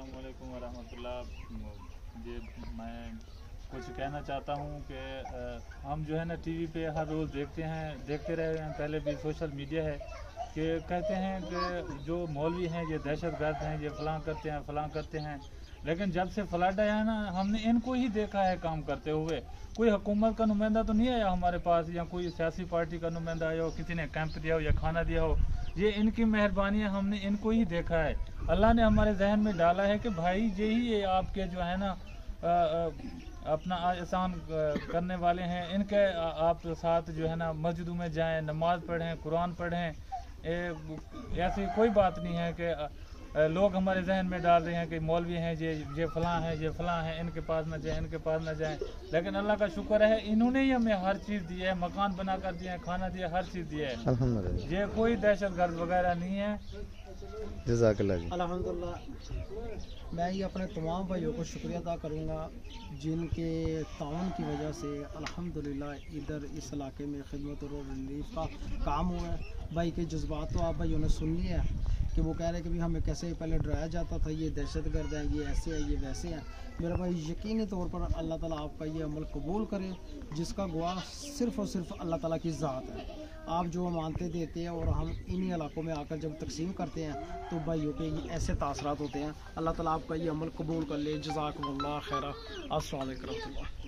السلام علیکم ورحمۃ اللہ جی، میں کچھ کہنا چاہتا ہوں کہ ہم جو ہے نا ٹی وی پہ ہر روز دیکھتے رہے ہیں، پہلے بھی سوشل میڈیا ہے کہ کہتے ہیں کہ جو مولوی ہیں یہ دہشت گرد ہیں، یہ فلاں کرتے ہیں، لیکن جب سے فلڈ آیا ہے نا ہم نے ان کو ہی دیکھا ہے کام کرتے ہوئے۔ کوئی حکومت کا نمائندہ تو نہیں آیا ہمارے پاس، یا کوئی سیاسی پارٹی کا نمائندہ آیا ہو، کسی نے کیمپ دیا ہو یا کھانا دیا ہو، یہ ان کی مہربانی ہے، ہم نے ان کو ہی دیکھا ہے۔ اللہ نے ہمارے ذہن میں ڈالا ہے کہ بھائی یہی آپ کے جو ہے نا اپنا احسان کرنے والے ہیں، ان کے آپ ساتھ جو ہے نا مسجدوں میں جائیں، نماز پڑھیں، قرآن پڑھیں۔ ایسی کوئی بات نہیں ہے کہ لوگ ہمارے ذہن میں ڈال رہے ہیں کہ مولوی ہیں یہ فلاں ہیں، یہ فلاں ہیں، ان کے پاس نہ جائیں، ان کے پاس نہ جائیں، لیکن اللہ کا شکر ہے انہوں نے ہی ہمیں ہر چیز دی ہے، مکان بنا کر دیا ہے، کھانا دیا، ہر چیز دیا ہے۔ الحمدللہ، یہ کوئی دہشت گرد وغیرہ نہیں ہے۔ جزاک اللہ جی۔ الحمدللہ، میں یہ اپنے تمام بھائیوں کو شکریہ ادا کروں گا جن کے تعاون کی وجہ سے الحمدللہ ادھر اس علاقے میں خدمت اور ریلیف کا کام ہوا ہے۔ بھائی کے جذبات تو آپ بھائیوں نے سن لیے ہیں کہ وہ کہہ رہے ہیں کہ ہمیں کیسے پہلے ڈرایا جاتا تھا، یہ دہشت گرد ہیں، یہ ایسے ہیں، یہ ویسے ہیں۔ میرا بھائی یقینی طور پر اللہ تعالیٰ آپ کا یہ عمل قبول کرے، جس کا گواہ صرف اور صرف اللہ تعالیٰ کی ذات ہے۔ آپ جو امانتیں دیتے ہیں اور ہم انہی علاقوں میں آ کر جب تقسیم کرتے ہیں تو بھائیوں کے یہ ایسے تاثرات ہوتے ہیں۔ اللہ تعالیٰ آپ کا یہ عمل قبول کر لے۔ جزاکم اللہ خیرہ۔ السلام علیکم ورحمۃ اللہ۔